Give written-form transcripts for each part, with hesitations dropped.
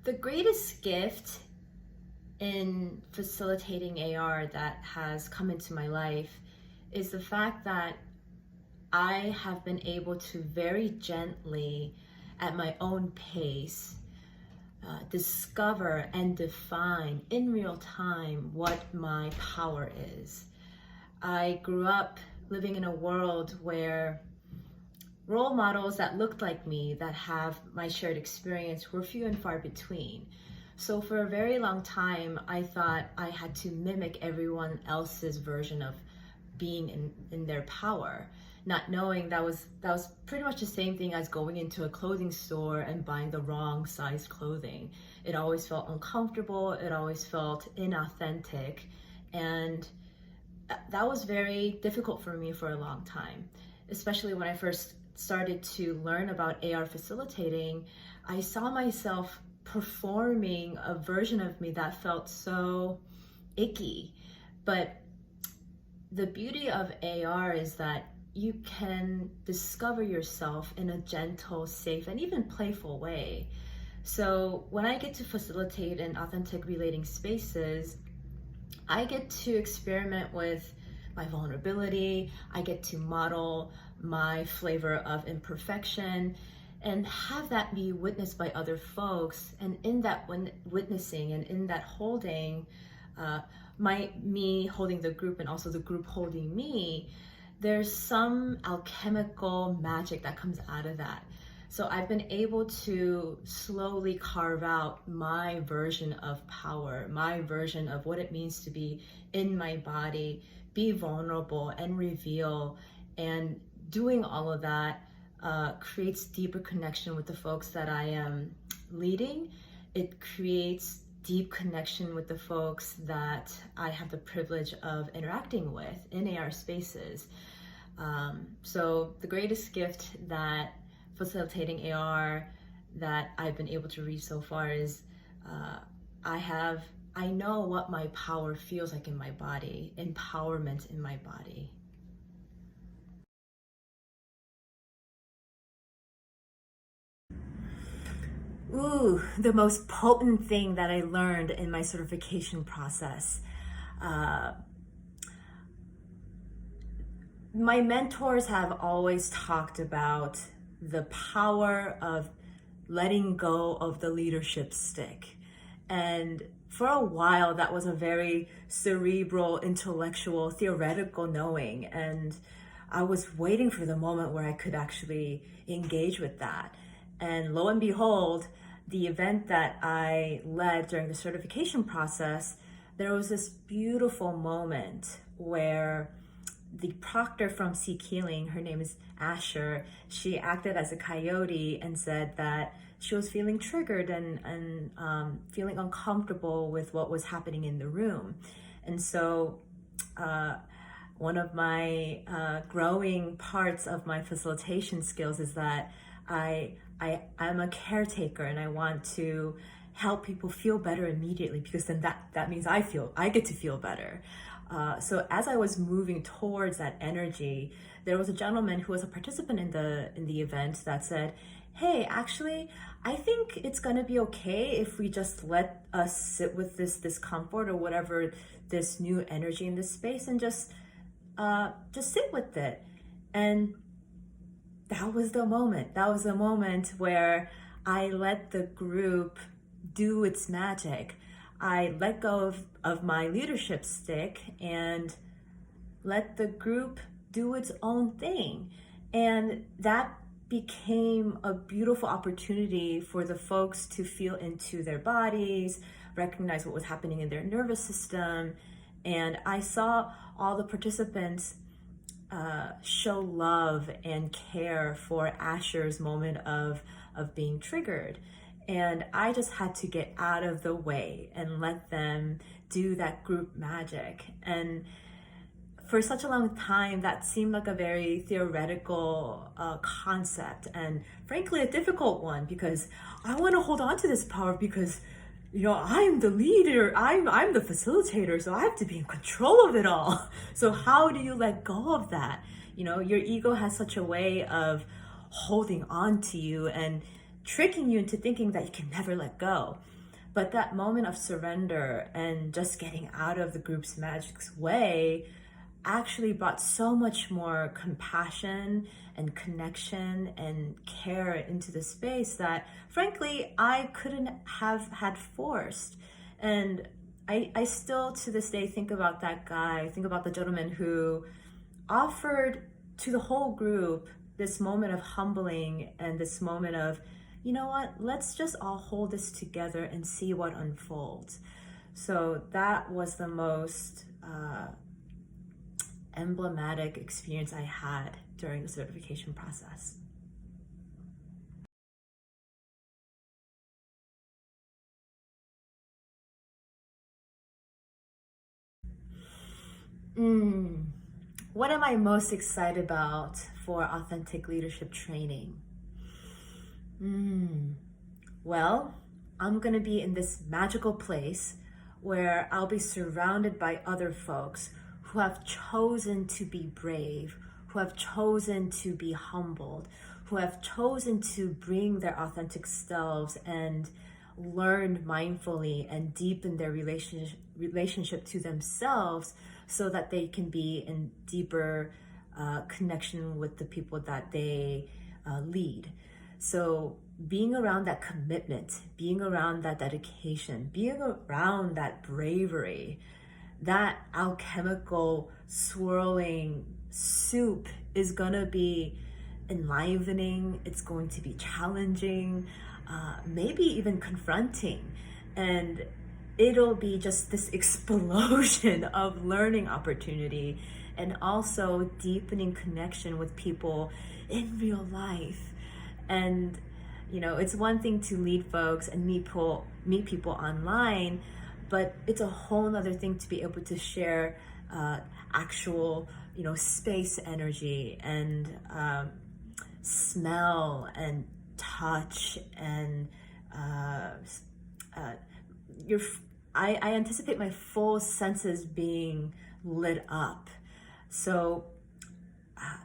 The greatest gift in facilitating AR that has come into my life is the fact that I have been able to very gently, at my own pace, discover and define in real time what my power is. I grew up living in a world where role models that looked like me, that have my shared experience, were few and far between. So for a very long time, I thought I had to mimic everyone else's version of being in their power, not knowing that was pretty much the same thing as going into a clothing store and buying the wrong size clothing. It always felt uncomfortable, it always felt inauthentic, and that was very difficult for me for a long time, especially when I first started to learn about AR facilitating. I saw myself performing a version of me that felt so icky. But the beauty of AR is that you can discover yourself in a gentle, safe, and even playful way. So when I get to facilitate in authentic relating spaces, I get to experiment with my vulnerability, I get to model my flavor of imperfection, and have that be witnessed by other folks. And in that witnessing and in that holding, me holding the group and also the group holding me, there's some alchemical magic that comes out of that. So I've been able to slowly carve out my version of power, my version of what it means to be in my body, be vulnerable and reveal. And doing all of that creates deeper connection with the folks that I am leading. It creates deep connection with the folks that I have the privilege of interacting with in AR spaces. So the greatest gift that facilitating AR that I've been able to reach so far is I know what my power feels like in my body, empowerment in my body. Ooh, the most potent thing that I learned in my certification process. My mentors have always talked about the power of letting go of the leadership stick. And for a while, that was a very cerebral, intellectual, theoretical knowing. And I was waiting for the moment where I could actually engage with that. And lo and behold, the event that I led during the certification process, there was this beautiful moment where the proctor from Seek Healing, her name is Asher, she acted as a coyote and said that she was feeling triggered and feeling uncomfortable with what was happening in the room. And so one of my growing parts of my facilitation skills is that I'm a caretaker, and I want to help people feel better immediately, because then that means I get to feel better. So as I was moving towards that energy, there was a gentleman who was a participant in the event that said, "Hey, actually, I think it's gonna be okay if we just let us sit with this discomfort or whatever, this new energy in this space, and just sit with it." And that was the moment. That was the moment where I let the group do its magic. I let go of my leadership stick and let the group do its own thing. And that became a beautiful opportunity for the folks to feel into their bodies, recognize what was happening in their nervous system. And I saw all the participants show love and care for Asher's moment of being triggered. And I just had to get out of the way and let them do that group magic. And for such a long time, that seemed like a very theoretical concept, and frankly a difficult one, because I want to hold on to this power because, you know, I'm the leader, I'm the facilitator, so I have to be in control of it all. So how do you let go of that? You know, your ego has such a way of holding on to you and tricking you into thinking that you can never let go. But that moment of surrender and just getting out of the group's magic's way actually brought so much more compassion and connection and care into the space that frankly I couldn't have had forced. And I still to this day think about that guy, think about the gentleman who offered to the whole group this moment of humbling and this moment of, you know what, let's just all hold this together and see what unfolds. So that was the most emblematic experience I had during the certification process. What am I most excited about for authentic leadership training? Well, I'm gonna be in this magical place where I'll be surrounded by other folks who have chosen to be brave, who have chosen to be humbled, who have chosen to bring their authentic selves and learn mindfully and deepen their relationship to themselves so that they can be in deeper connection with the people that they lead. So being around that commitment, being around that dedication, being around that bravery, that alchemical swirling soup is gonna be enlivening, it's going to be challenging, maybe even confronting. And it'll be just this explosion of learning opportunity and also deepening connection with people in real life. And you know, it's one thing to lead folks and meet people online, but it's a whole nother thing to be able to share actual, you know, space energy and smell and touch and I anticipate my full senses being lit up. So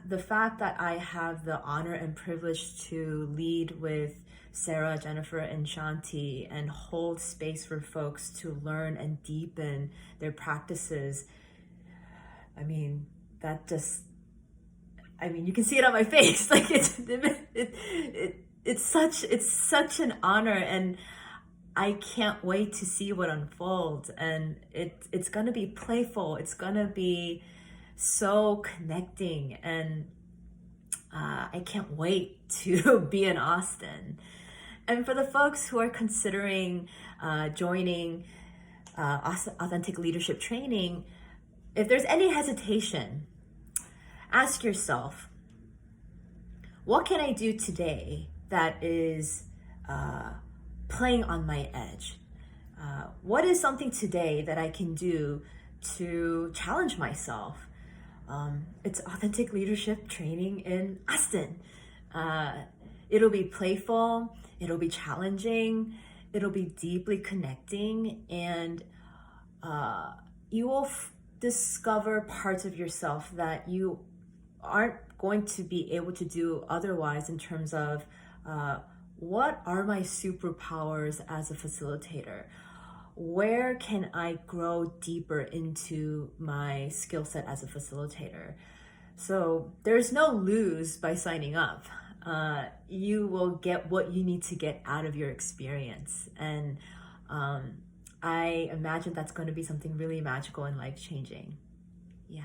the fact that I have the honor and privilege to lead with Sarah, Jennifer, and Shanti and hold space for folks to learn and deepen their practices, I mean, that just, I mean, you can see it on my face. Like it's such an honor, and I can't wait to see what unfolds. And it's gonna be playful. It's gonna be so connecting, and I can't wait to be in Austin. And for the folks who are considering joining authentic leadership training, if there's any hesitation, ask yourself, what can I do today that is playing on my edge? What is something today that I can do to challenge myself? It's authentic leadership training in Austin. It'll be playful, it'll be challenging, it'll be deeply connecting, and you will discover parts of yourself that you aren't going to be able to do otherwise in terms of what are my superpowers as a facilitator? Where can I grow deeper into my skill set as a facilitator? So there's no lose by signing up. You will get what you need to get out of your experience. And I imagine that's going to be something really magical and life-changing. Yeah.